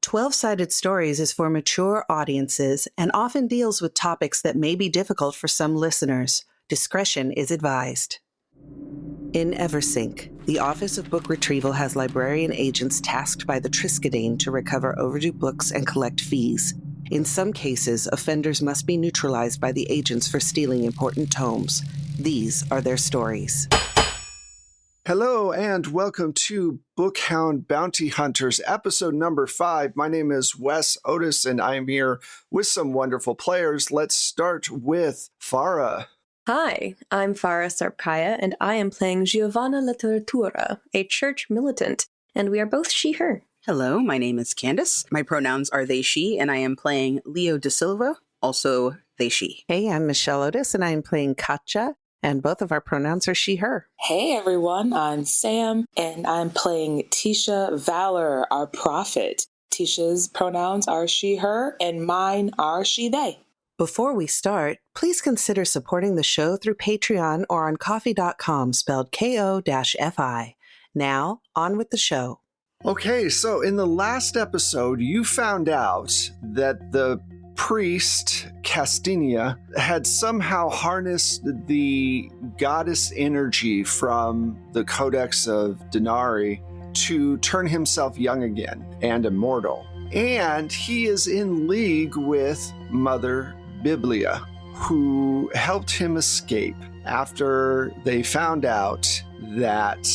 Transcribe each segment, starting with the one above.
12-Sided Stories is for mature audiences and often deals with topics that may be difficult for some listeners. Discretion is advised. In Eversink, the Office of Book Retrieval has librarian agents tasked by the Triskadane to recover overdue books and collect fees. In some cases, offenders must be neutralized by the agents for stealing important tomes. These are their stories. Hello and welcome to Bookhound Bounty Hunters, episode number 5. My name is Wes Otis and I'm here with some wonderful players. Let's start with Farah. Hi, I'm Farah Sarpkaya and I am playing Giovanna Letteratura, a church militant, and we are both she-her. Hello, my name is Candace. My pronouns are they, she, and I am playing Leo da Silva, also they, she. Hey, I'm Michelle Otis and I'm playing Katja, and both of our pronouns are she, her. Hey everyone, I'm Sam and I'm playing Tisha Valor, our prophet. Tisha's pronouns are she, her, and mine are she, they. Before we start, please consider supporting the show through Patreon or on Ko-fi, spelled Ko-fi. Now, on with the show. Okay, so in the last episode, you found out that the priest, Castinia, had somehow harnessed the goddess energy from the Codex of Denari to turn himself young again and immortal. And he is in league with Mother Biblia, who helped him escape after they found out that,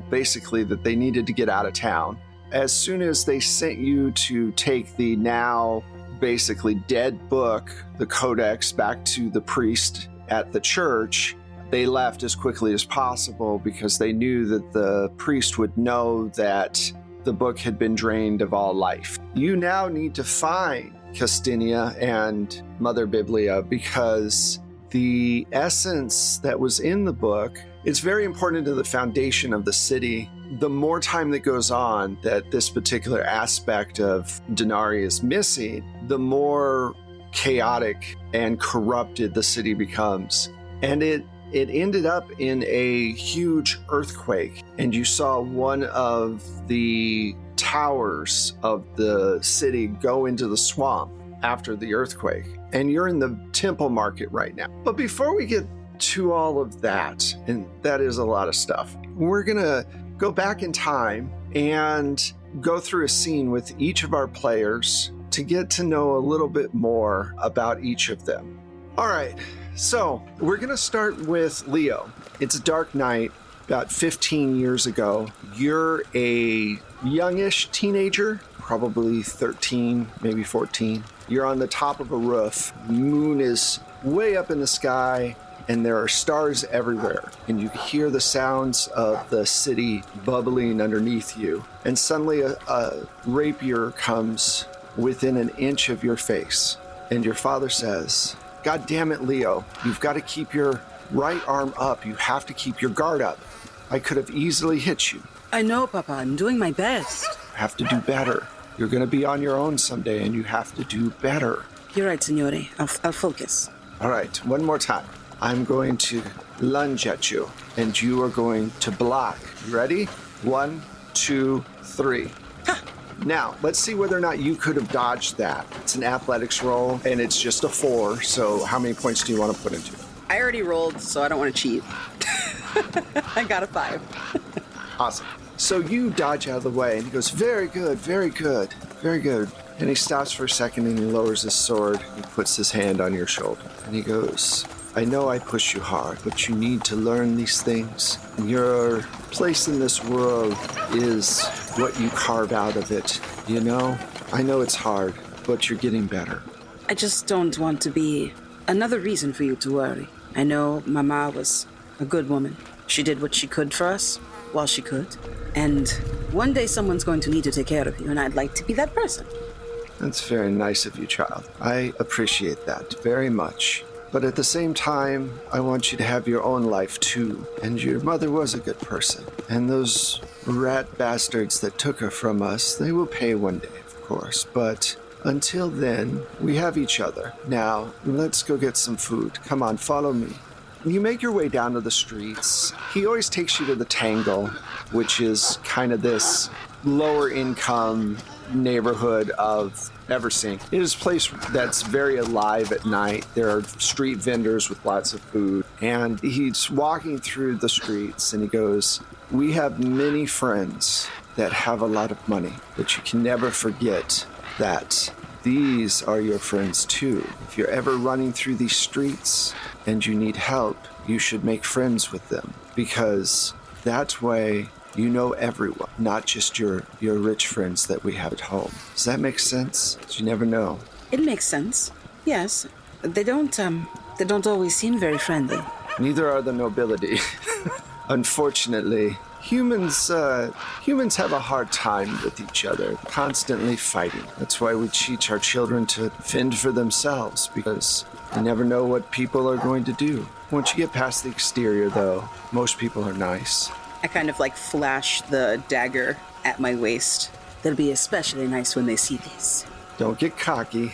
basically that they needed to get out of town. As soon as they sent you to take the now basically dead book, the Codex, back to the priest at the church, they left as quickly as possible because they knew that the priest would know that the book had been drained of all life. You now need to find Castinia and Mother Biblia because the essence that was in the book is very important to the foundation of the city. The more time that goes on that this particular aspect of Denari is missing, the more chaotic and corrupted the city becomes. And it ended up in a huge earthquake, and you saw one of the towers of the city go into the swamp after the earthquake. And you're in the temple market right now. But before we get to all of that, and that is a lot of stuff, we're gonna go back in time and go through a scene with each of our players to get to know a little bit more about each of them. All right, so we're gonna start with Leo. It's a dark night, about 15 years ago. You're a youngish teenager, probably 13, maybe 14. You're on the top of a roof. The moon is way up in the sky, and there are stars everywhere. And you hear the sounds of the city bubbling underneath you. And suddenly a rapier comes within an inch of your face. And your father says, "God damn it, Leo, you've got to keep your right arm up. You have to keep your guard up. I could have easily hit you." I know, Papa. I'm doing my best. You have to do better. You're going to be on your own someday, and you have to do better. You're right, Signore. I'll focus. All right, one more time. I'm going to lunge at you, and you are going to block. You ready? 1, 2, 3. Now, let's see whether or not you could have dodged that. It's an athletics roll, and it's just a 4, so how many points do you want to put into it? I already rolled, so I don't want to cheat. I got a 5. Awesome. So you dodge out of the way, and he goes, very good, very good, very good. And he stops for a second, and he lowers his sword. He puts his hand on your shoulder, and he goes, "I know I push you hard, but you need to learn these things. Your place in this world is what you carve out of it, you know? I know it's hard, but you're getting better." I just don't want to be another reason for you to worry. I know Mama was a good woman. She did what she could for us, while she could. And one day someone's going to need to take care of you, and I'd like to be that person. That's very nice of you, child. I appreciate that very much. But at the same time, I want you to have your own life too. And your mother was a good person. And those rat bastards that took her from us, they will pay one day, of course. But until then, we have each other. Now, let's go get some food. Come on, follow me. You make your way down to the streets. He always takes you to the Tangle, which is kind of this lower income neighborhood of Eversink. It is a place that's very alive at night. There are street vendors with lots of food. And he's walking through the streets and he goes, "We have many friends that have a lot of money, but you can never forget that these are your friends too. If you're ever running through these streets and you need help, you should make friends with them, because that way you know everyone, not just your rich friends that we have at home." Does that make sense? You never know. It makes sense. Yes. They don't always seem very friendly. Neither are the nobility. Unfortunately, humans have a hard time with each other, constantly fighting. That's why we teach our children to fend for themselves, because you never know what people are going to do. Once you get past the exterior, though, most people are nice. I kind of like flash the dagger at my waist. They'll be especially nice when they see this. Don't get cocky.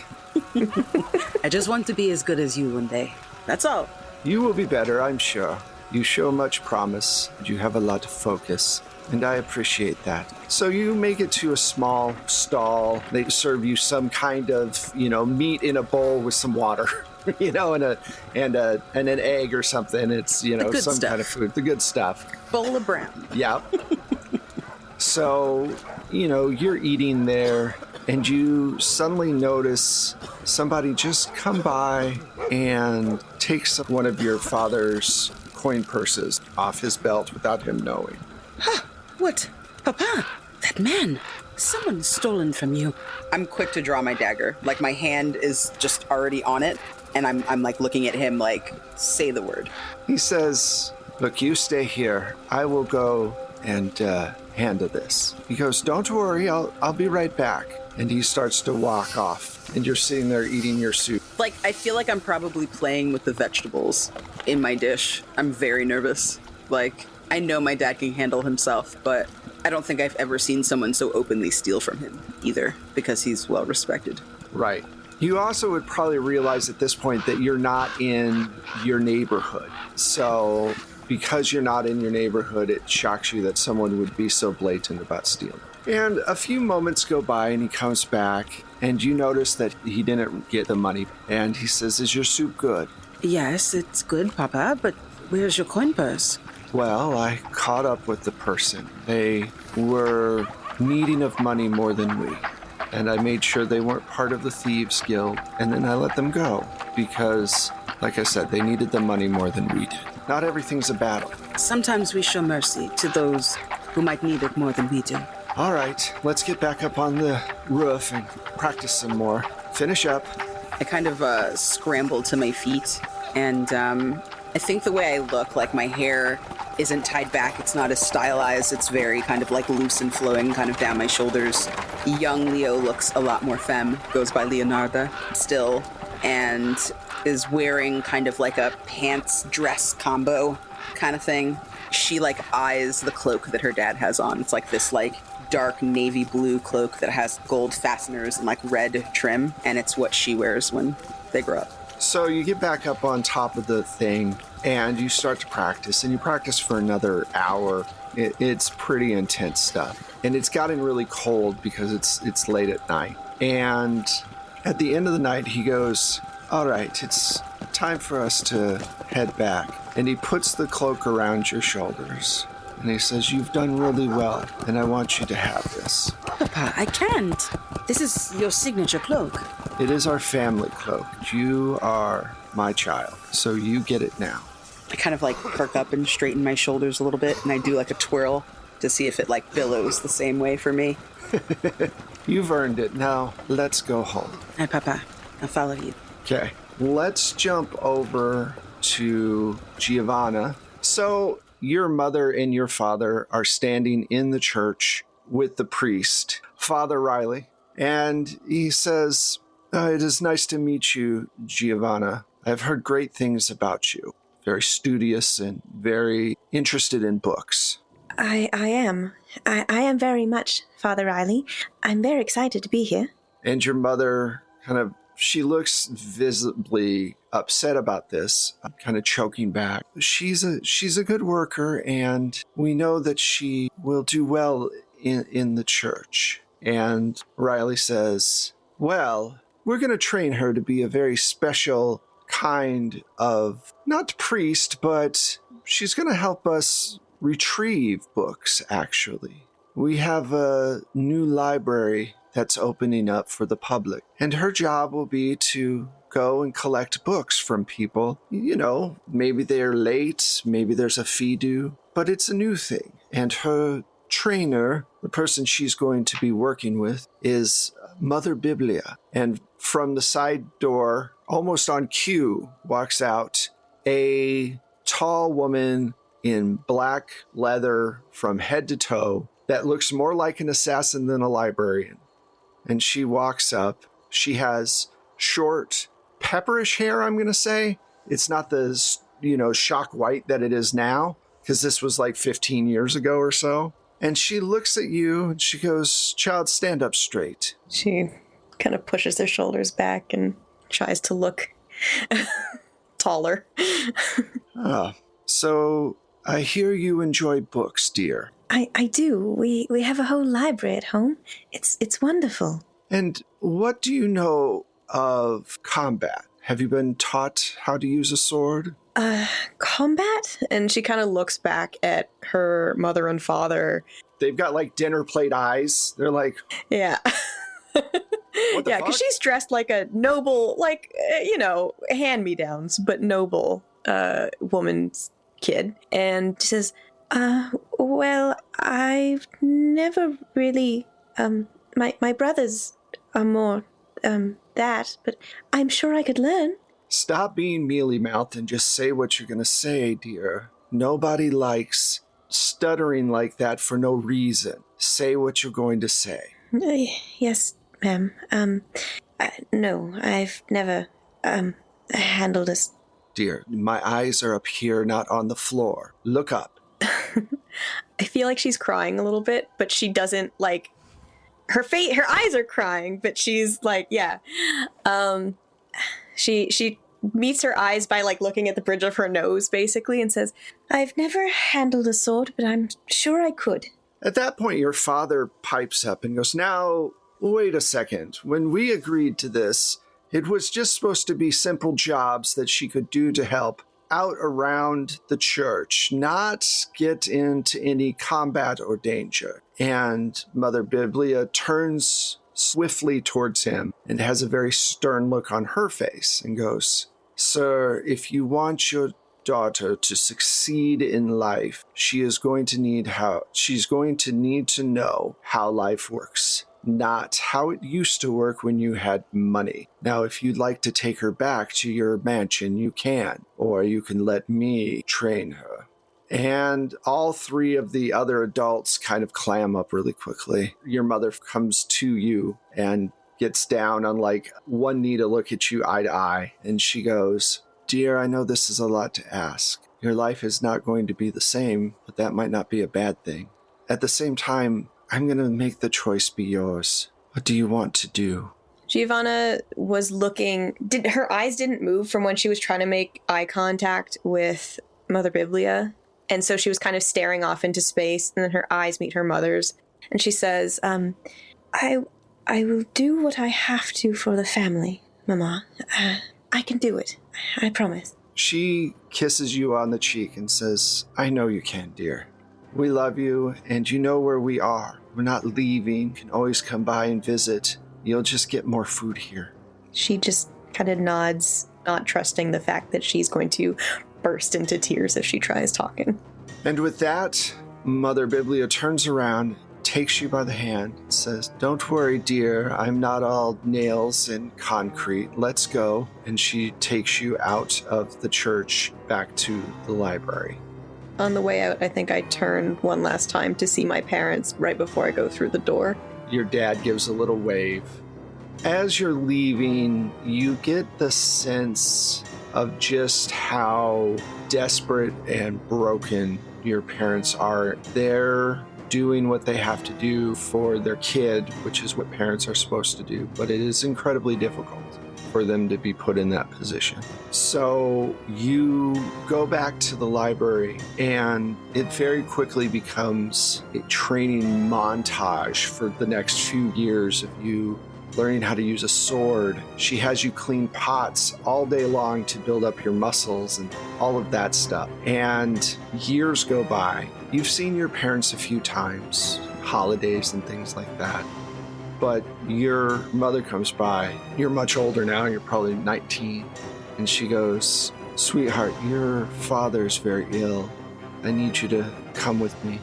I just want to be as good as you one day. That's all. You will be better, I'm sure. You show much promise, and you have a lot of focus, and I appreciate that. So you make it to a small stall. They serve you some kind of, meat in a bowl with some water, and an egg or something. It's, some stuff. kind of food, the good stuff. Bowl of brown. Yeah. So, you're eating there, and you suddenly notice somebody just come by and takes one of your father's coin purses off his belt without him knowing. What? Papa, that man. Someone's stolen from you. I'm quick to draw my dagger. Like, my hand is just already on it, and I'm like looking at him like, say the word. He says, "Look, you stay here. I will go and handle this." He goes, "Don't worry, I'll be right back." And he starts to walk off, and you're sitting there eating your soup. Like, I feel like I'm probably playing with the vegetables in my dish. I'm very nervous. Like, I know my dad can handle himself, but I don't think I've ever seen someone so openly steal from him either, because he's well respected. Right. You also would probably realize at this point that you're not in your neighborhood. So because you're not in your neighborhood, it shocks you that someone would be so blatant about stealing. And a few moments go by and he comes back, and you notice that he didn't get the money. And he says, "Is your soup good?" Yes, it's good, Papa, but where's your coin purse? Well, I caught up with the person. They were needing of money more than we. And I made sure they weren't part of the Thieves Guild. And then I let them go because, like I said, they needed the money more than we did. Not everything's a battle. Sometimes we show mercy to those who might need it more than we do. All right, let's get back up on the roof and practice some more. Finish up. I kind of scramble to my feet, and I think the way I look, like my hair isn't tied back, it's not as stylized, it's very kind of like loose and flowing kind of down my shoulders. Young Leo looks a lot more femme, goes by Leonarda still, and is wearing kind of like a pants dress combo kind of thing. She like eyes the cloak that her dad has on. It's like this like dark navy blue cloak that has gold fasteners and like red trim, and it's what she wears when they grow up. So you get back up on top of the thing and you start to practice, and you practice for another hour. It's pretty intense stuff, and it's gotten really cold because it's late at night. And at the end of the night, he goes, "All right, it's time for us to head back." And he puts the cloak around your shoulders, and he says, "You've done really well, and I want you to have this." Papa, I can't. This is your signature cloak. It is our family cloak. You are my child, so you get it now. I kind of like perk up and straighten my shoulders a little bit, and I do like a twirl to see if it like billows the same way for me. You've earned it. Now, let's go home. Hi, Papa. I'll follow you. Okay, let's jump over to Giovanna. So your mother and your father are standing in the church with the priest, Father Riley, and he says, "It is nice to meet you, Giovanna. I've heard great things about you. Very studious and very interested in books." I am. I am very much, Father Riley. I'm very excited to be here. And your mother she looks visibly upset about this, kind of choking back. She's a good worker, and we know that she will do well in the church. And Riley says, well, we're going to train her to be a very special kind of, not priest, but she's going to help us retrieve books, actually. We have a new library that's opening up for the public, and her job will be to go and collect books from people. You know, maybe they're late, maybe there's a fee due, but it's a new thing. And her trainer, the person she's going to be working with, is Mother Biblia. And from the side door, almost on cue, walks out a tall woman in black leather from head to toe that looks more like an assassin than a librarian. And she walks up. She has short, pepperish hair, I'm going to say. It's not the, shock white that it is now, because this was like 15 years ago or so. And she looks at you and she goes, child, stand up straight. She kind of pushes her shoulders back and tries to look taller. So I hear you enjoy books, dear. I do. We have a whole library at home. It's wonderful. And what do you know of combat? Have you been taught how to use a sword? Combat? And she kind of looks back at her mother and father. They've got like dinner plate eyes. They're like, yeah. What the yeah, fuck? because she's dressed like a noble, hand-me-downs, but noble woman's kid. And she says, well, I've never really, my brothers are more, that, but I'm sure I could learn. stop being mealy-mouthed and just say what you're going to say, dear. Nobody likes stuttering like that for no reason. Say what you're going to say. Yes, ma'am. No, I've never, handled a... Dear, my eyes are up here, not on the floor. Look up. I feel like she's crying a little bit, but she doesn't, her eyes are crying, but she's she meets her eyes by, looking at the bridge of her nose, basically, and says, I've never handled a sword, but I'm sure I could. At that point, your father pipes up and goes, now, wait a second. When we agreed to this, it was just supposed to be simple jobs that she could do to help out around the church, not get into any combat or danger. And Mother Biblia turns swiftly towards him and has a very stern look on her face and goes, Sir, if you want your daughter to succeed in life, she's going to need to know how life works, not how it used to work when you had money. Now, if you'd like to take her back to your mansion, you can, or you can let me train her. And all three of the other adults kind of clam up really quickly. Your mother comes to you and gets down on one knee to look at you eye to eye. And she goes, Dear, I know this is a lot to ask. Your life is not going to be the same, but that might not be a bad thing. At the same time, I'm going to make the choice be yours. What do you want to do? Giovanna was looking... her eyes didn't move from when she was trying to make eye contact with Mother Biblia. And so she was kind of staring off into space, and then her eyes meet her mother's. And she says, I will do what I have to for the family, Mama. I can do it. I promise. She kisses you on the cheek and says, I know you can, dear. We love you, and you know where we are. We're not leaving. You can always come by and visit. You'll just get more food here. She just kind of nods, not trusting the fact that she's going to burst into tears if she tries talking. And with that, Mother Biblia turns around, takes you by the hand, and says, Don't worry, dear. I'm not all nails and concrete. Let's go. And she takes you out of the church back to the library. On the way out, I think I turn one last time to see my parents right before I go through the door. Your dad gives a little wave. As you're leaving, you get the sense of just how desperate and broken your parents are. They're doing what they have to do for their kid, which is what parents are supposed to do, but it is incredibly difficult. for them to be put in that position. So you go back to the library, and it very quickly becomes a training montage for the next few years of you learning how to use a sword. She has you clean pots all day long to build up your muscles and all of that stuff. And years go by. You've seen your parents a few times, holidays and things like that. But your mother comes by. You're much older now. You're probably 19. And she goes, "Sweetheart, your father's very ill. I need you to come with me."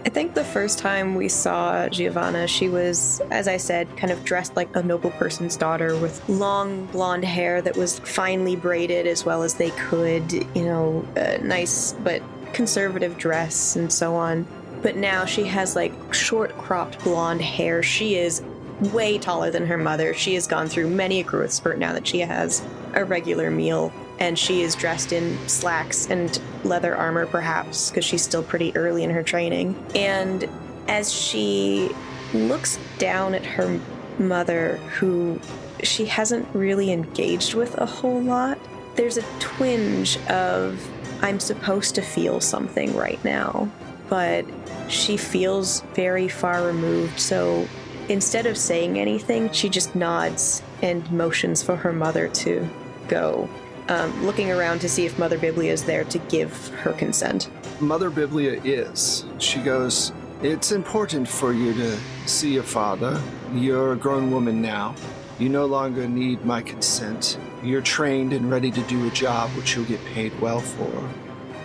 I think the first time we saw Giovanna, she was, as I said, kind of dressed like a noble person's daughter with long blonde hair that was finely braided as well as they could, a nice but conservative dress and so on. But now she has like short cropped blonde hair. She is way taller than her mother. She has gone through many a growth spurt now that she has a regular meal. And she is dressed in slacks and leather armor, perhaps, because she's still pretty early in her training. And as she looks down at her mother, who she hasn't really engaged with a whole lot, there's a twinge of, I'm supposed to feel something right now. But she feels very far removed, so instead of saying anything, she just nods and motions for her mother to go. Looking around to see if Mother Biblia is there to give her consent. Mother Biblia is. She goes, "It's important for you to see your father. You're a grown woman now. You no longer need my consent. You're trained and ready to do a job which you'll get paid well for.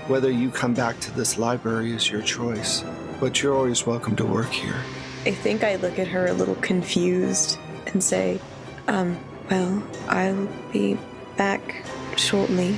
Whether you come back to this library is your choice, but you're always welcome to work here." I think I look at her a little confused and say, well, I'll be back shortly.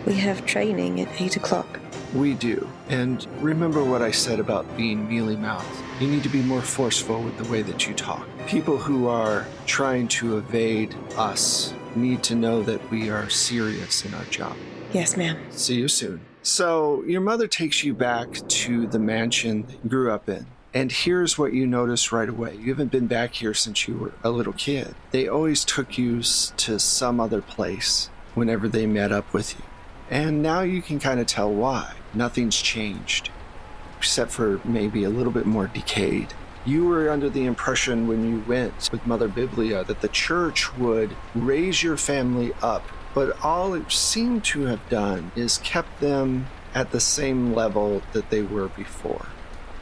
We have training at 8 o'clock. We do. And remember what I said about being mealy-mouthed. You need to be more forceful with the way that you talk. People who are trying to evade us need to know that we are serious in our job. Yes, ma'am. See you soon. So your mother takes you back to the mansion that you grew up in. And here's what you notice right away. You haven't been back here since you were a little kid. They always took you to some other place whenever they met up with you. And now you can kind of tell why. Nothing's changed, except for maybe a little bit more decayed. You were under the impression when you went with Mother Biblia that the church would raise your family up, but all it seemed to have done is kept them at the same level that they were before.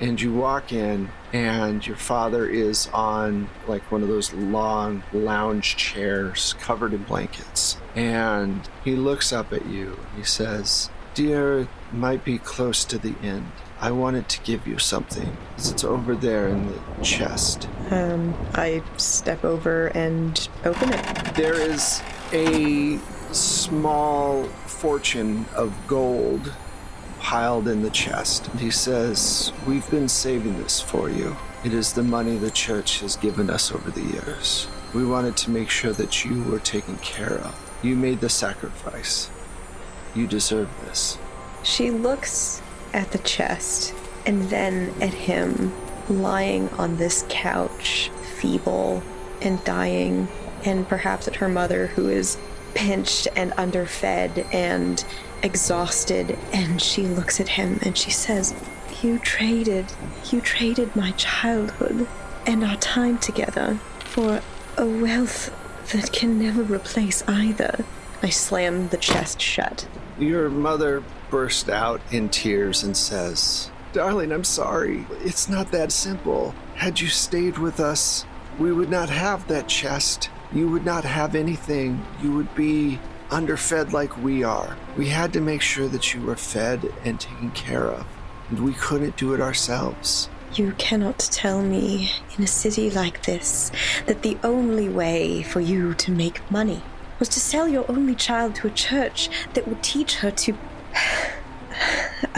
And you walk in, and your father is on like one of those long lounge chairs covered in blankets. And he looks up at you. He says, "Dear, it might be close to the end. I wanted to give you something. It's over there in the chest." I step over and open it. There is a small fortune of gold piled in the chest. And he says, "We've been saving this for you. It is the money the church has given us over the years. We wanted to make sure that you were taken care of. You made the sacrifice. You deserve this." She looks at the chest and then at him lying on this couch, feeble and dying, and perhaps at her mother who is pinched and underfed and exhausted, and she looks at him and she says, you traded my childhood and our time together for a wealth that can never replace either." I slam the chest shut. Your mother burst out in tears and says, "Darling, I'm sorry. It's not that simple. Had you stayed with us, we would not have that chest. You would not have anything. You would be underfed like we are. We had to make sure that you were fed and taken care of, and we couldn't do it ourselves." You cannot tell me in a city like this that the only way for you to make money was to sell your only child to a church that would teach her to...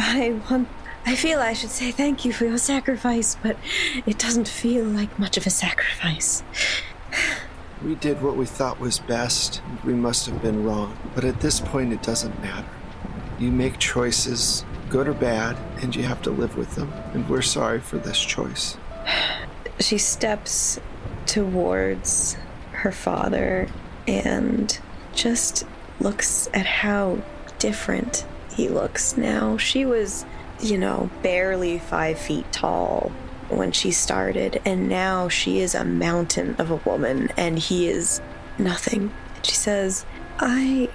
I feel I should say thank you for your sacrifice, but it doesn't feel like much of a sacrifice. We did what we thought was best. We must have been wrong. But at this point, it doesn't matter. You make choices, good or bad, and you have to live with them. And we're sorry for this choice. She steps towards her father and just looks at how different he looks now. She was, barely 5 feet tall when she started, and now she is a mountain of a woman, and he is nothing. She says, I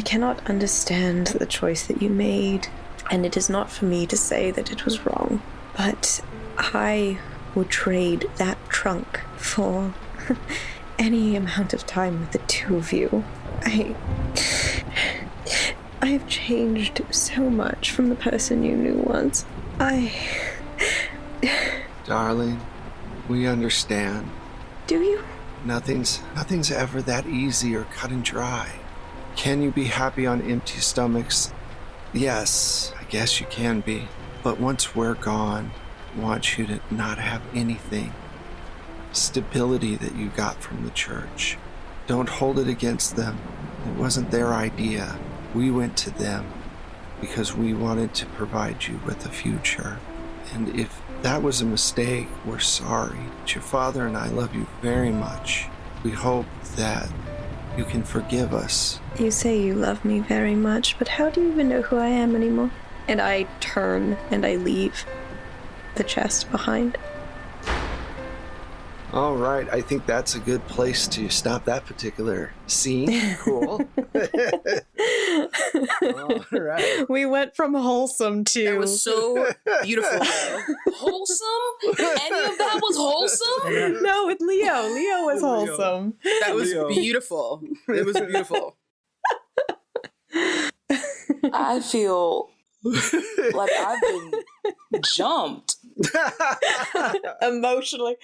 cannot understand the choice that you made, and it is not for me to say that it was wrong, but I would trade that trunk for any amount of time with the two of you. I have changed so much from the person you knew once. Darling, we understand. Do you? Nothing's ever that easy or cut and dry. Can you be happy on empty stomachs? Yes, I guess you can be. But once we're gone, I want you to not have anything. Stability that you got from the church. Don't hold it against them. It wasn't their idea. We went to them because we wanted to provide you with a future. And if that was a mistake, we're sorry. But your father and I love you very much. We hope that you can forgive us. You say you love me very much, but how do you even know who I am anymore? And I turn and I leave the chest behind. All right, I think that's a good place to stop that particular scene. Cool. All right. We went from wholesome to... That was so beautiful. Wholesome? Any of that was wholesome? No, with Leo. Leo was wholesome. That was beautiful. It was beautiful. I feel like I've been jumped. Emotionally.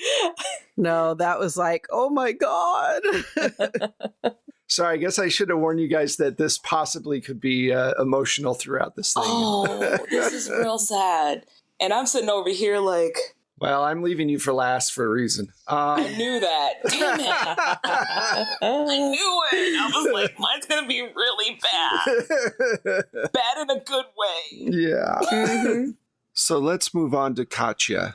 No, that was like, oh my God. Sorry, I guess I should have warned you guys that this possibly could be emotional throughout this thing. Oh, this is real sad. And I'm sitting over here like... Well, I'm leaving you for last for a reason. I knew that. Damn it. I knew it. I was like, mine's going to be really bad. Bad in a good way. Yeah. Mm-hmm. So let's move on to Katya.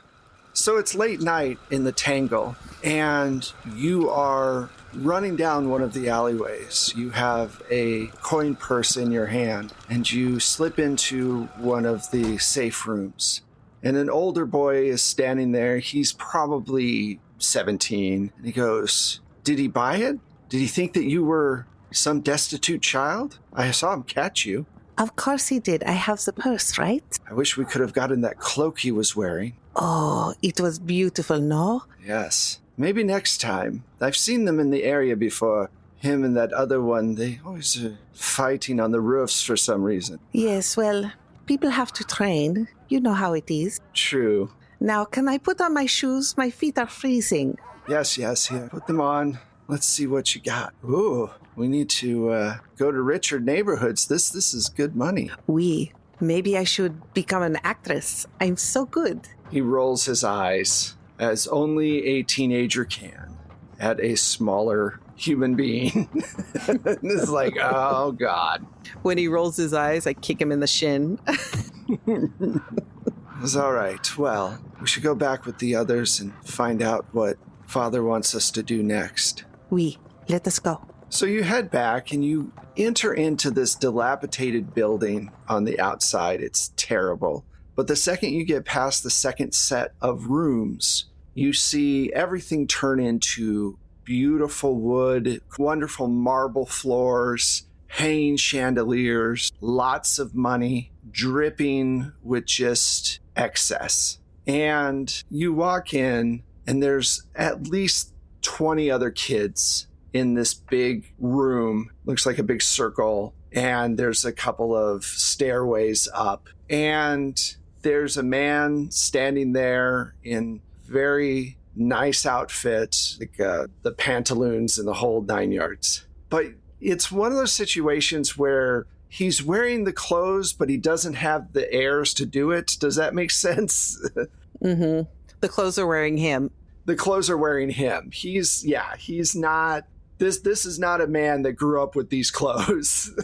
So it's late night in the Tangle, and you are running down one of the alleyways. You have a coin purse in your hand, and you slip into one of the safe rooms. And an older boy is standing there. He's probably 17. And he goes, "Did he buy it? Did he think that you were some destitute child? I saw him catch you." Of course he did. I have the purse, right? I wish we could have gotten that cloak he was wearing. Oh, it was beautiful, no? Yes. Maybe next time. I've seen them in the area before. Him and that other one, they always are fighting on the roofs for some reason. Yes, well, people have to train. You know how it is. True. Now, can I put on my shoes? My feet are freezing. Yes, here. Put them on. Let's see what you got. Ooh, we need to go to richer neighborhoods. This is good money. Maybe I should become an actress. I'm so good. He rolls his eyes, as only a teenager can, at a smaller human being. It's like, oh, God. When he rolls his eyes, I kick him in the shin. It's all right. Well, we should go back with the others and find out what Father wants us to do next. Let us go. So you head back and you enter into this dilapidated building on the outside. It's terrible. But the second you get past the second set of rooms, you see everything turn into beautiful wood, wonderful marble floors, hanging chandeliers, lots of money, dripping with just excess. And you walk in, and there's at least 20 other kids in this big room. Looks like a big circle. And there's a couple of stairways up. And there's a man standing there in very nice outfit, like the pantaloons and the whole 9 yards. But it's one of those situations where he's wearing the clothes, but he doesn't have the airs to do it. Does that make sense? Mm-hmm. The clothes are wearing him. The clothes are wearing him. He's not, this is not a man that grew up with these clothes.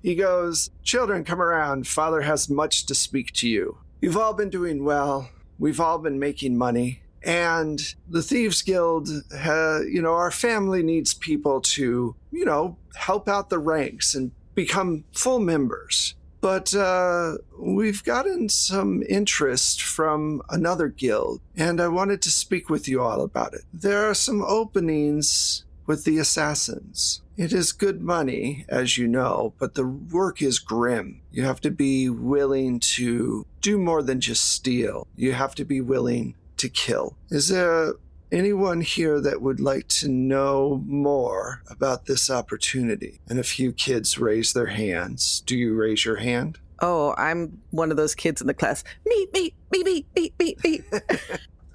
He goes, "Children, come around. Father has much to speak to you. You've all been doing well. We've all been making money. And the Thieves Guild, our family needs people to, help out the ranks and become full members. But we've gotten some interest from another guild, and I wanted to speak with you all about it. There are some openings with the assassins. It is good money, as you know, but the work is grim. You have to be willing to do more than just steal. You have to be willing to kill. Is there anyone here that would like to know more about this opportunity? And a few kids raise their hands. Do you raise your hand? Oh, I'm one of those kids in the class. Me.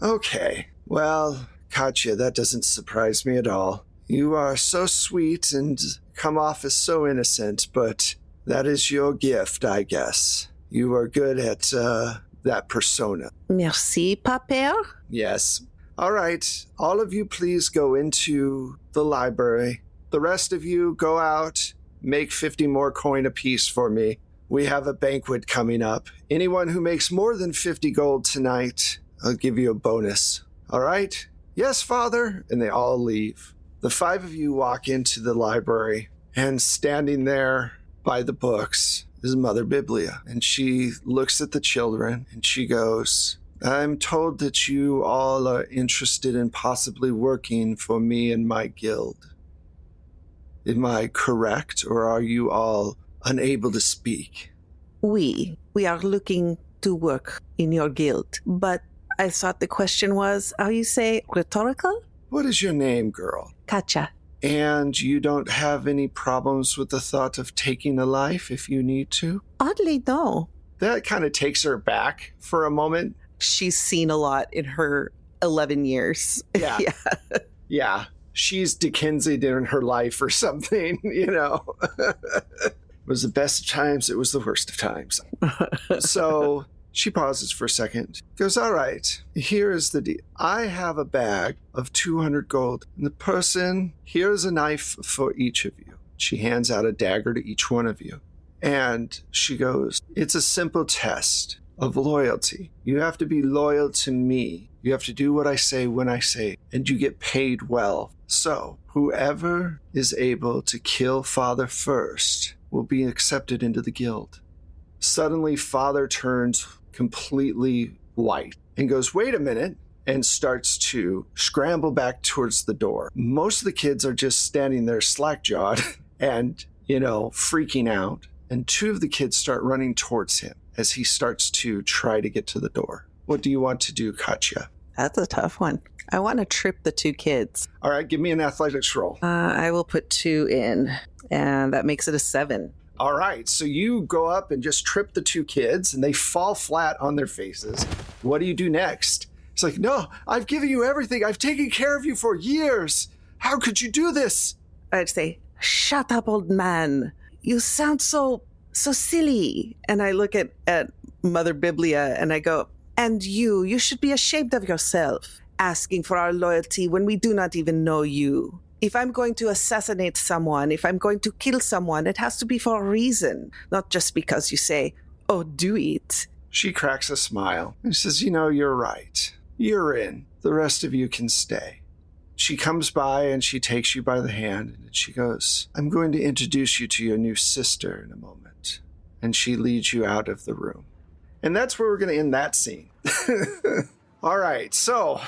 Okay. Well, Katya, that doesn't surprise me at all. You are so sweet and come off as so innocent, but that is your gift, I guess. You are good at that persona. Merci, Papa. Yes. All right. All of you please go into the library. The rest of you go out, make 50 more coin apiece for me. We have a banquet coming up. Anyone who makes more than 50 gold tonight, I'll give you a bonus. All right? Yes, Father. And they all leave. The 5 of you walk into the library, and standing there by the books is Mother Biblia. And she looks at the children and she goes, I'm told that you all are interested in possibly working for me and my guild. Am I correct, or are you all unable to speak? We are looking to work in your guild, but I thought the question was, how you say, rhetorical? What is your name, girl? Katja. And you don't have any problems with the thought of taking a life if you need to? Oddly, no. That kind of takes her back for a moment. She's seen a lot in her 11 years. Yeah. Yeah. She's Dickensian in her life or something, It was the best of times, it was the worst of times. So she pauses for a second, goes, all right, here is the deal. I have a bag of 200 gold. And the person, here's a knife for each of you. She hands out a dagger to each one of you. And she goes, it's a simple test of loyalty. You have to be loyal to me. You have to do what I say when I say, and you get paid well. So whoever is able to kill Father first will be accepted into the guild. Suddenly, Father turns completely white and goes, wait a minute, and starts to scramble back towards the door. Most of the kids are just standing there slack-jawed and, freaking out. And 2 of the kids start running towards him as he starts to try to get to the door. What do you want to do, Katya? That's a tough one. I want to trip the 2 kids. All right, give me an athletics roll. I will put 2 in, and that makes it a 7. All right, so you go up and just trip the 2 kids, and they fall flat on their faces. What do you do next? It's like, no, I've given you everything. I've taken care of you for years. How could you do this? I'd say, shut up, old man. You sound so silly. And I look at Mother Biblia and I go, and you should be ashamed of yourself, asking for our loyalty when we do not even know you. If I'm going to assassinate someone, if I'm going to kill someone, it has to be for a reason, not just because you say, oh, do it. She cracks a smile and says, you're right. You're in. The rest of you can stay. She comes by and she takes you by the hand and she goes, I'm going to introduce you to your new sister in a moment. And she leads you out of the room. And that's where we're going to end that scene. All right, so,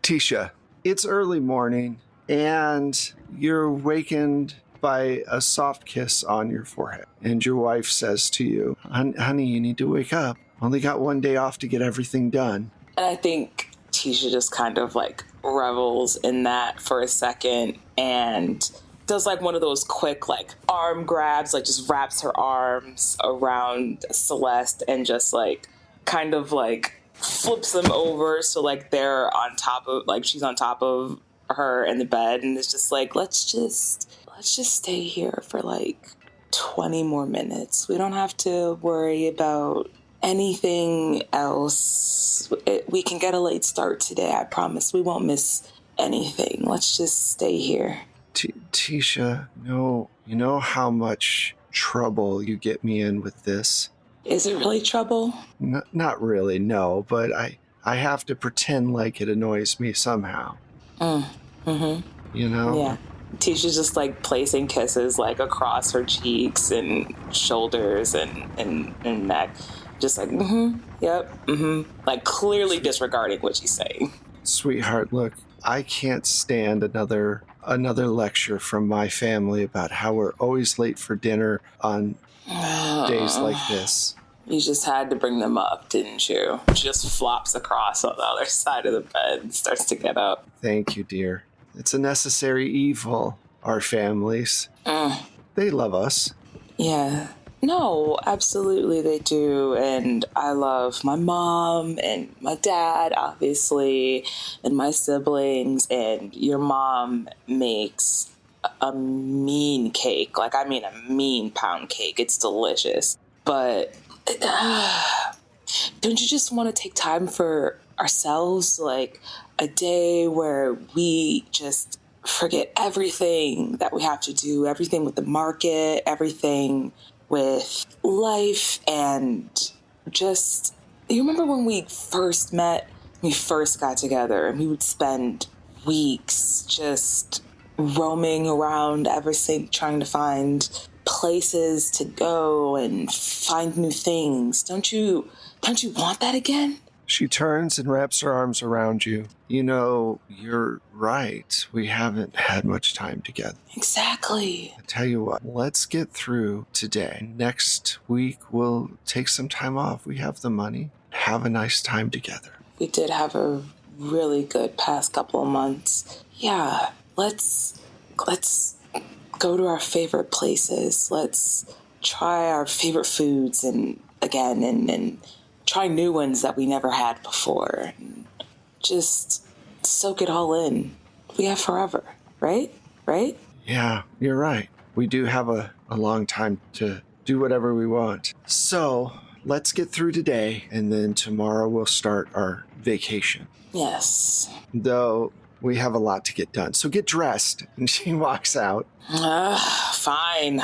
Tisha, it's early morning and you're wakened by a soft kiss on your forehead. And your wife says to you, honey, you need to wake up. Only got 1 day off to get everything done. And I think Tisha just kind of revels in that for a second and does one of those quick arm grabs, just wraps her arms around Celeste and just flips them over so they're on top of she's on top of her in the bed, and it's just let's just stay here for 20 more minutes. We don't have to worry about anything else. We can get a late start today. I promise we won't miss anything. Let's just stay here. Tisha, you know how much trouble you get me in with this? Is it really trouble? Not really, no, but I I have to pretend like it annoys me somehow. Mm-hmm. You know? Yeah. Tisha's just like placing kisses like across her cheeks and shoulders and neck. Just like, yep, like clearly disregarding what she's saying. Sweetheart, look, I can't stand another lecture from my family about how we're always late for dinner on days like this. You just had to bring them up, didn't you? She just flops across on the other side of the bed and starts to get up. Thank you, dear. It's a necessary evil, our families. They love us. Yeah. No, absolutely they do. And I love my mom and my dad, obviously, and my siblings. And your mom makes a mean cake. Like, I mean, a mean pound cake. It's delicious. But don't you just want to take time for ourselves? Like a day where we just forget everything that we have to do, everything with the market, everything with life, and just, you remember when we first met, we first got together, and we would spend weeks just roaming around everything, trying to find places to go and find new things. Don't you want that again? She turns and wraps her arms around you. You know, you're right. We haven't had much time together. Exactly. I tell you what, let's get through today. Next week, we'll take some time off. We have the money. Have a nice time together. We did have a really good past couple of months. Yeah, let's go to our favorite places. Let's try our favorite foods and try new ones that we never had before. Just soak it all in. We have forever, right? Right? Yeah, you're right. We do have a long time to do whatever we want. So let's get through today, and then tomorrow we'll start our vacation. Yes. Though we have a lot to get done. So get dressed. And she walks out. Fine.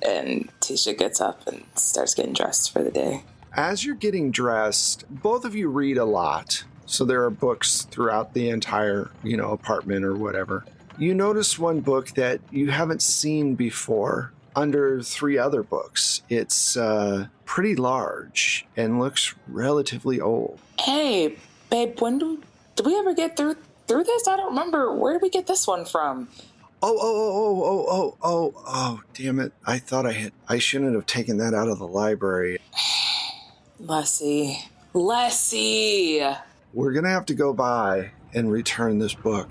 And Tisha gets up and starts getting dressed for the day. As you're getting dressed, both of you read a lot. So there are books throughout the entire, apartment or whatever. You notice one book that you haven't seen before under 3 other books. It's pretty large and looks relatively old. Hey, babe, when did we ever get through this? I don't remember. Where did we get this one from? Oh, damn it. I thought I shouldn't have taken that out of the library. Lessie. We're going to have to go by and return this book.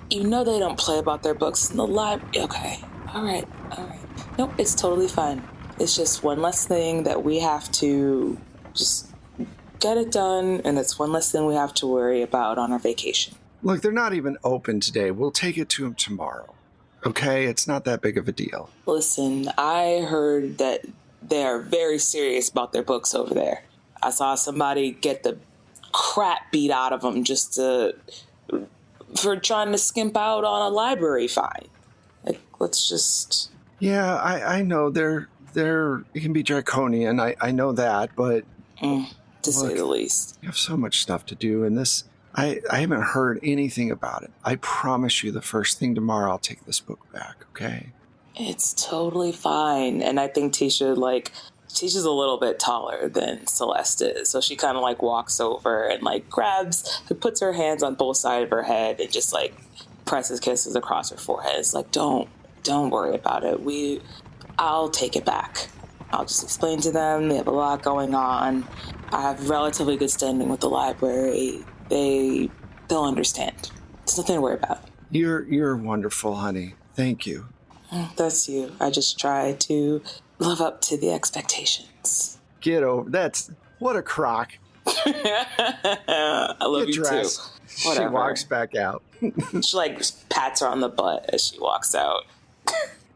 You know they don't play about their books in the library. Okay. All right. Nope, it's totally fine. It's just one less thing that we have to just get it done, and it's one less thing we have to worry about on our vacation. Look, they're not even open today. We'll take it to them tomorrow. Okay? It's not that big of a deal. Listen, I heard that they are very serious about their books over there. I saw somebody get the crap beat out of them just for trying to skimp out on a library fine. Like, let's just... Yeah, I know it can be draconian. I know that, but... to say the least. You have so much stuff to do, and this... I haven't heard anything about it. I promise you the first thing tomorrow I'll take this book back, okay? It's totally fine. And I think Tisha's a little bit taller than Celeste is. So she kind of walks over and puts her hands on both sides of her head and just presses kisses across her forehead. It's don't worry about it. I'll take it back. I'll just explain to them. They have a lot going on. I have relatively good standing with the library. They'll understand. It's nothing to worry about. You're wonderful, honey. Thank you. That's you. I just try to live up to the expectations. Get over that's what a crock. I love you too. Whatever. She walks back out. She pats her on the butt as she walks out.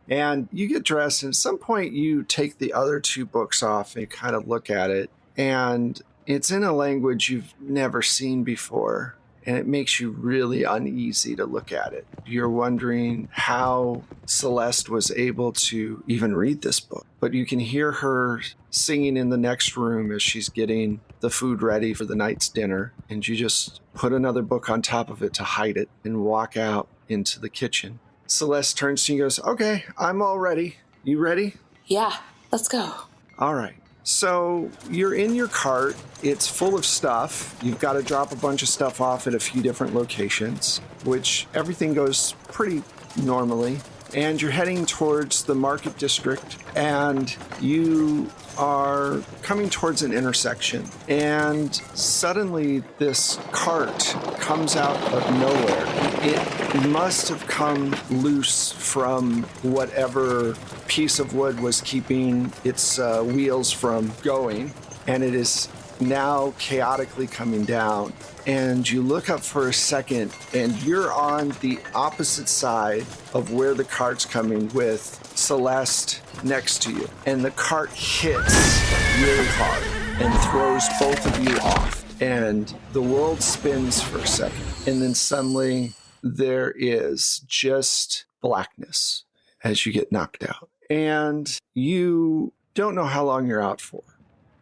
And you get dressed, and at some point you take the other 2 books off and you kind of look at it, and it's in a language you've never seen before, and it makes you really uneasy to look at it. You're wondering how Celeste was able to even read this book, but you can hear her singing in the next room as she's getting the food ready for the night's dinner, and you just put another book on top of it to hide it and walk out into the kitchen. Celeste turns to you and goes, okay, I'm all ready. You ready? Yeah, let's go. All right. So you're in your cart. It's full of stuff. You've got to drop a bunch of stuff off at a few different locations, which everything goes pretty normally. And you're heading towards the market district, and you are coming towards an intersection. And suddenly this cart comes out of nowhere. It must have come loose from whatever piece of wood was keeping its wheels from going, and it is now chaotically coming down. And you look up for a second, and you're on the opposite side of where the cart's coming with Celeste next to you. And the cart hits really hard and throws both of you off. And the world spins for a second. And then suddenly there is just blackness as you get knocked out. And you don't know how long you're out for.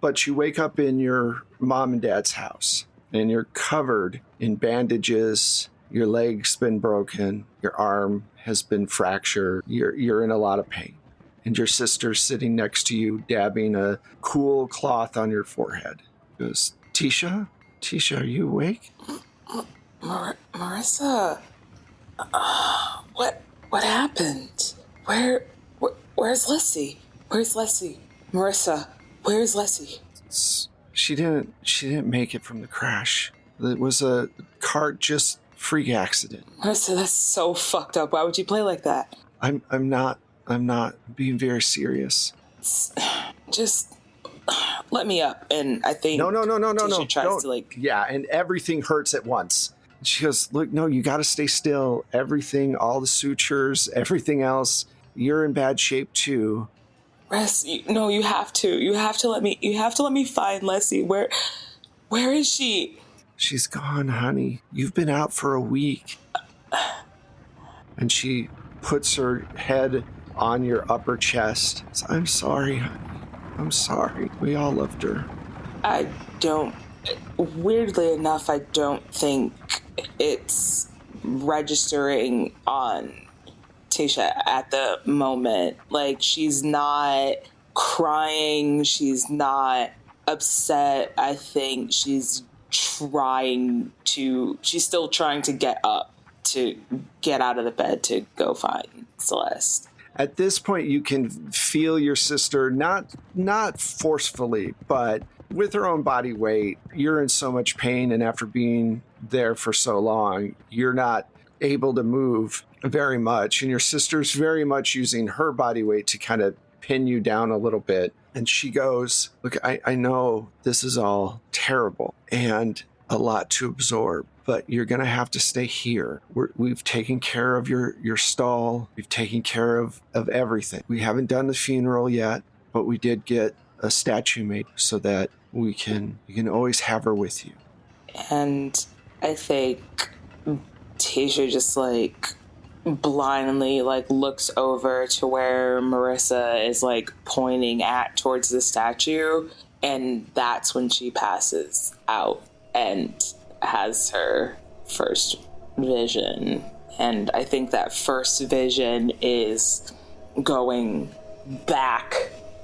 But you wake up in your mom and dad's house, and you're covered in bandages. Your leg's been broken. Your arm has been fractured. You're in a lot of pain. And your sister's sitting next to you, dabbing a cool cloth on your forehead. Goes, Tisha? Tisha, are you awake? Marissa, what happened? Where's Leslie? Where's Leslie? Marissa, where's Leslie? She didn't make it from the crash. It was a cart just freak accident. Marissa, that's so fucked up. Why would you play like that? I'm not being very serious. Just let me up, and I think No. Tisha tries Don't. to like. Yeah, and everything hurts at once. She goes, look, no, you got to stay still. Everything, all the sutures, everything else, you're in bad shape too. Rest. You have to. You have to let me find Leslie. Where is she? She's gone, honey. You've been out for a week. And she puts her head on your upper chest. I'm sorry, honey. I'm sorry. We all loved her. Weirdly enough, I don't think it's registering on Tisha at the moment. Like, she's not crying. She's not upset. I think she's still trying to get up, to get out of the bed to go find Celeste. At this point, you can feel your sister, not forcefully, but with her own body weight. You're in so much pain, and after being there for so long, you're not able to move very much. And your sister's very much using her body weight to kind of pin you down a little bit. And she goes, look, I know this is all terrible and a lot to absorb, but you're going to have to stay here. We've taken care of your stall. We've taken care of everything. We haven't done the funeral yet, but we did get a statue made so that you can always have her with you. And I think Tisha just blindly looks over to where Marissa is pointing towards the statue, and that's when she passes out and has her first vision. And I think that first vision is going back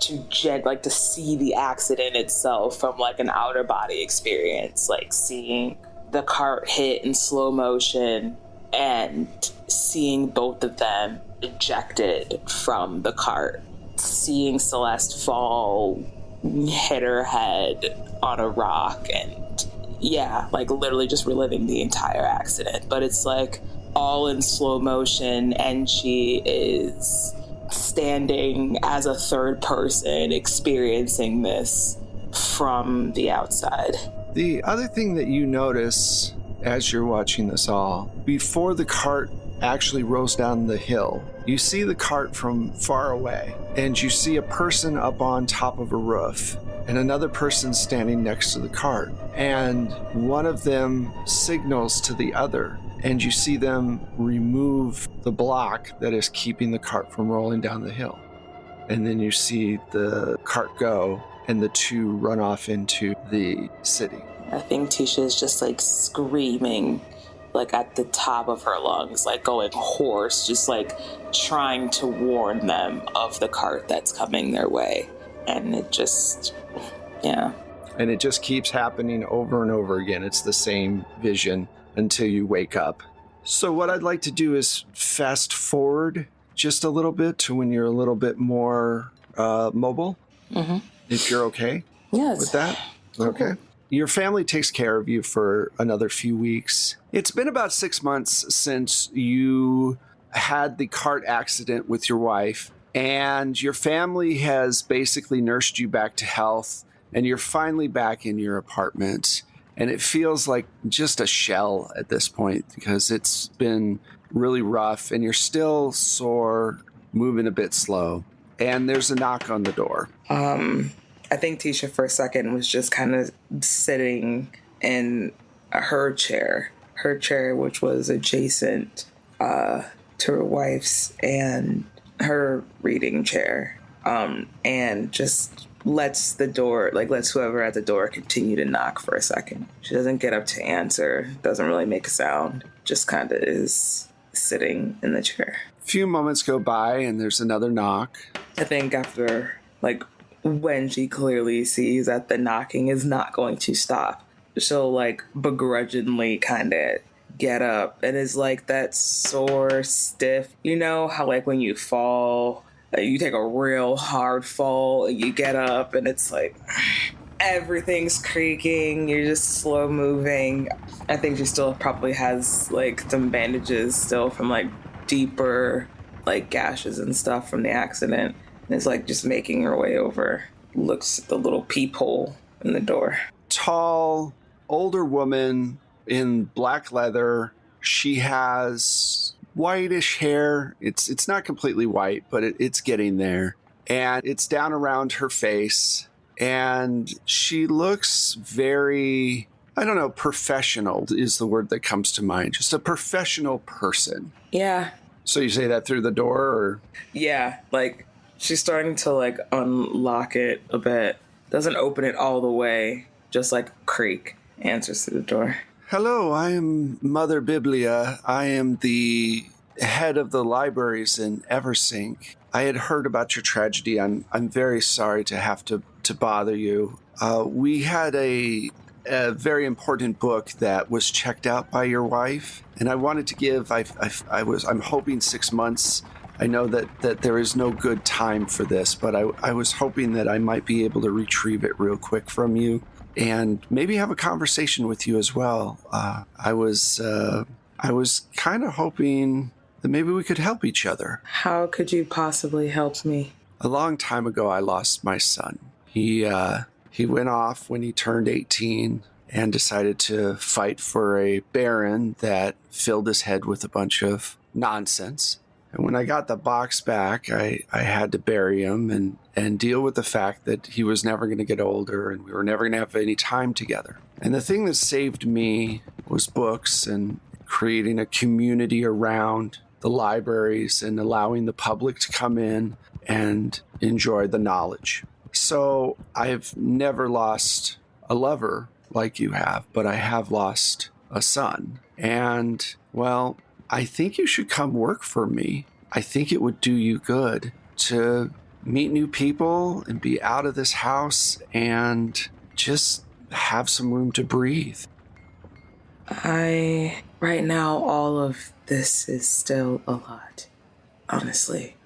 to to see the accident itself from an outer body experience, seeing the cart hit in slow motion and seeing both of them ejected from the cart, seeing Celeste fall, hit her head on a rock, and literally just reliving the entire accident. But it's all in slow motion, and she is standing as a third person experiencing this from the outside. The other thing that you notice as you're watching this all, before the cart actually rolls down the hill, you see the cart from far away, and you see a person up on top of a roof and another person standing next to the cart, and one of them signals to the other, and you see them remove the block that is keeping the cart from rolling down the hill. And then you see the cart go, and the two run off into the city. I think Tisha is just like screaming, like at the top of her lungs, like going hoarse, just like trying to warn them of the cart that's coming their way. And it just, yeah. And it just keeps happening over and over again. It's the same vision until you wake up. So what I'd like to do is fast forward just a little bit to when you're a little bit more mobile, if you're okay with that. Okay. Your family takes care of you for another few weeks. It's been about 6 months since you had the cart accident with your wife, and your family has basically nursed you back to health, and you're finally back in your apartment. And it feels like just a shell at this point because it's been really rough, and you're still sore, moving a bit slow. And there's a knock on the door. I think Tisha for a second was just kind of sitting in her chair, which was adjacent to her wife's and her reading chair, and just lets whoever at the door continue to knock for a second. She doesn't get up to answer, doesn't really make a sound, just kind of is sitting in the chair. A few moments go by and there's another knock. I think after, when she clearly sees that the knocking is not going to stop, she'll, begrudgingly kind of get up and is that sore, stiff. You know how, when you fall, you take a real hard fall and you get up and it's everything's creaking, you're just slow moving. I think she still probably has, some bandages still from, deeper, gashes and stuff from the accident. And it's just making her way over, looks at the little peephole in the door. Tall, older woman in black leather. She has whitish hair. It's not completely white, but it's getting there. And it's down around her face. And she looks very, professional is the word that comes to mind. Just a professional person. Yeah. So you say that through the door, or? Yeah, she's starting to unlock it a bit. Doesn't open it all the way, just creak. Answers through the door. Hello, I am Mother Biblia. I am the head of the libraries in Eversink. I had heard about your tragedy. I'm very sorry to have to bother you. We had a very important book that was checked out by your wife, and I wanted to give. I'm hoping 6 months. I know that there is no good time for this, but I was hoping that I might be able to retrieve it real quick from you and maybe have a conversation with you as well. I was kind of hoping that maybe we could help each other. How could you possibly help me? A long time ago, I lost my son. He went off when he turned 18 and decided to fight for a baron that filled his head with a bunch of nonsense. And when I got the box back, I had to bury him and deal with the fact that he was never going to get older and we were never going to have any time together. And the thing that saved me was books and creating a community around the libraries and allowing the public to come in and enjoy the knowledge. So I've never lost a lover like you have, but I have lost a son. And, well, I think you should come work for me. I think it would do you good to meet new people and be out of this house and just have some room to breathe. Right now, all of this is still a lot, honestly.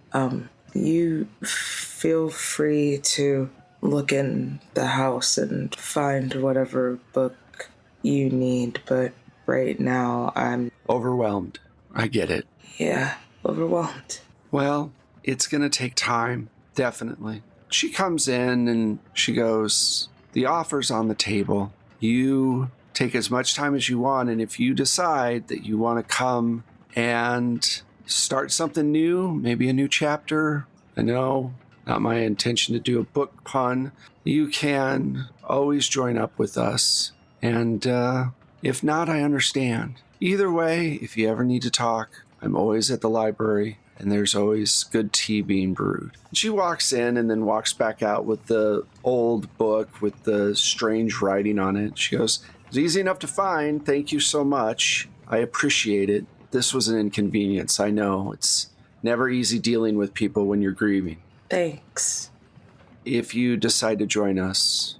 You feel free to look in the house and find whatever book you need, but right now I'm overwhelmed. I get it. Yeah, overwhelmed. Well, it's going to take time, definitely. She comes in and she goes, the offer's on the table. You take as much time as you want, and if you decide that you want to come and start something new, maybe a new chapter, I know, not my intention to do a book pun, you can always join up with us. And if not, I understand. Either way, if you ever need to talk, I'm always at the library. and there's always good tea being brewed. She walks in and then walks back out with the old book with the strange writing on it. She goes, "It's easy enough to find. Thank you so much. I appreciate it. This was an inconvenience. I know. It's never easy dealing with people when you're grieving. Thanks. If you decide to join us,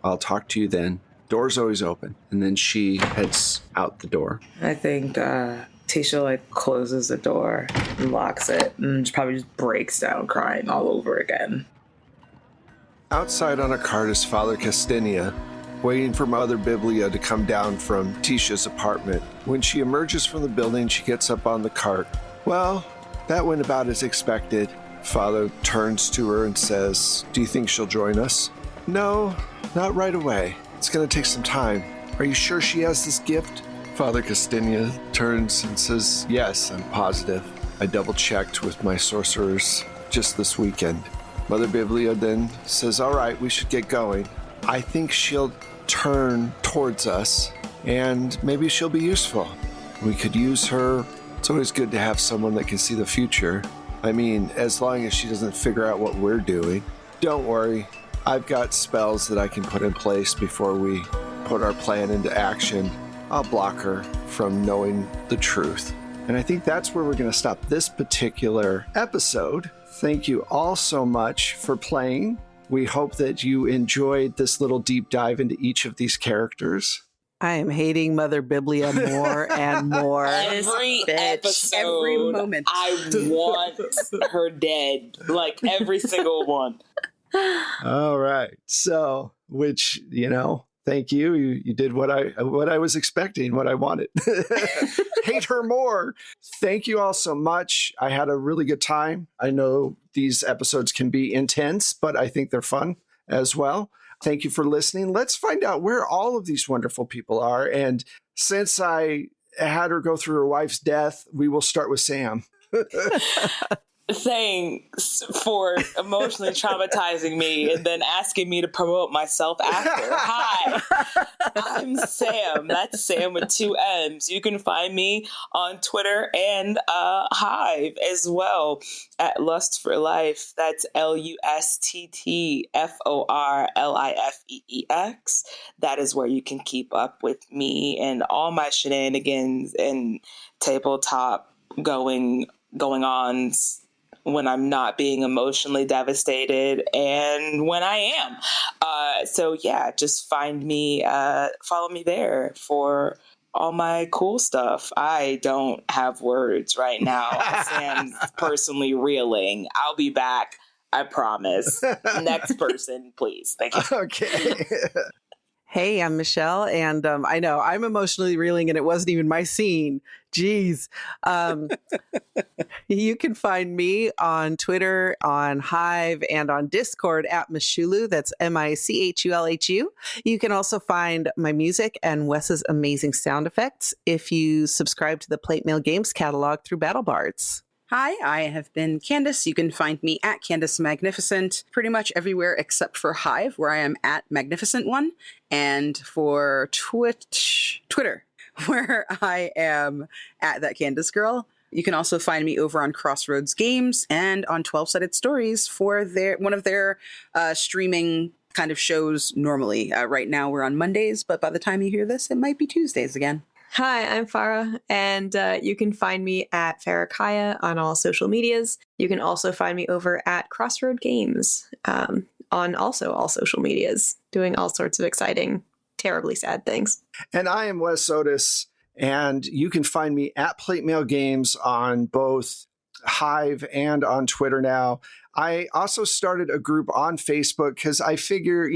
I'll talk to you then. Door's always open." And then she heads out the door. I think Tisha closes the door and locks it and probably just breaks down crying all over again. Outside on a cart is Father Castinia, waiting for Mother Biblia to come down from Tisha's apartment. When she emerges from the building, she gets up on the cart. "Well, that went about as expected." Father turns to her and says, "Do you think she'll join us?" "No, not right away. It's going to take some time. Are you sure she has this gift?" Father Castinia turns and says, "Yes, I'm positive. I double-checked with my sorcerers just this weekend." Mother Biblia then says, "All right, we should get going. I think she'll turn towards us, and maybe she'll be useful. We could use her. It's always good to have someone that can see the future. I mean, as long as she doesn't figure out what we're doing. Don't worry, I've got spells that I can put in place before we put our plan into action. I'll block her from knowing the truth." And I think that's where we're going to stop this particular episode. Thank you all so much for playing. We hope that you enjoyed this little deep dive into each of these characters. I am hating Mother Biblia more and more. Every episode, every moment. I want her dead. Every single one. All right. So, thank you. You did what I was expecting, what I wanted. Hate her more. Thank you all so much. I had a really good time. I know these episodes can be intense, but I think they're fun as well. Thank you for listening. Let's find out where all of these wonderful people are. And since I had her go through her wife's death, we will start with Sam. Thanks for emotionally traumatizing me and then asking me to promote myself after. Hi, I'm Sam. That's Sam with 2 M's. You can find me on Twitter and Hive as well at Lust for Life. That's LUSTTFORLIFEEX. That is where you can keep up with me and all my shenanigans and tabletop going on when I'm not being emotionally devastated and when I am. So yeah, just find me, follow me there for all my cool stuff. I don't have words right now. Sam's personally reeling. I'll be back. I promise. Next person, please. Thank you. Okay. Hey, I'm Michelle, and I know I'm emotionally reeling, and it wasn't even my scene. Jeez. You can find me on Twitter, on Hive, and on Discord at Michulu. That's MICHULHU. You can also find my music and Wes's amazing sound effects if you subscribe to the Plate Mail Games catalog through BattleBards. Hi, I have been Candace. You can find me at Candace Magnificent pretty much everywhere except for Hive, where I am at Magnificent One, and for Twitter, where I am at That Candace Girl. You can also find me over on Crossroads Games and on 12-Sided Stories for one of their streaming kind of shows normally. Right now we're on Mondays, but by the time you hear this, it might be Tuesdays again. Hi, I'm Farah, and you can find me at Farrakaya on all social medias. You can also find me over at Crossroad Games on also all social medias, doing all sorts of exciting, terribly sad things. And I am Wes Otis, and you can find me at Plate Mail Games on both Hive and on Twitter now. I also started a group on Facebook because I figure,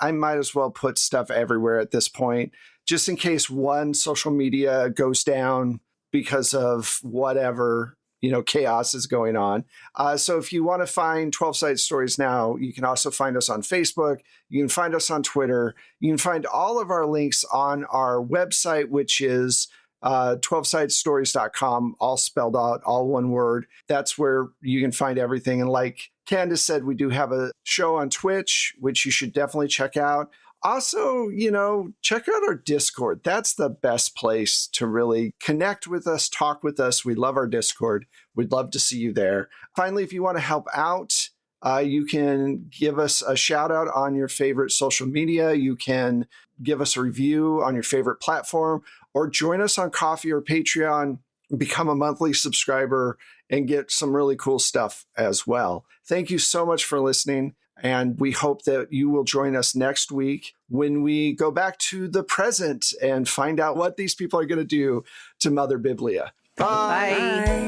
I might as well put stuff everywhere at this point, just in case one social media goes down because of whatever, chaos is going on. So if you want to find 12-Sided Stories now, you can also find us on Facebook. You can find us on Twitter. You can find all of our links on our website, which is 12sidedstories.com, all spelled out, all one word. That's where you can find everything. And like Candace said, we do have a show on Twitch, which you should definitely check out. Also, check out our Discord. That's the best place to really connect with us, talk with us. We love our Discord. We'd love to see you there. Finally, if you want to help out, you can give us a shout out on your favorite social media. You can give us a review on your favorite platform, or join us on Coffee or Patreon, become a monthly subscriber, and get some really cool stuff as well. Thank you so much for listening. And we hope that you will join us next week when we go back to the present and find out what these people are going to do to Mother Biblia. Bye. Bye.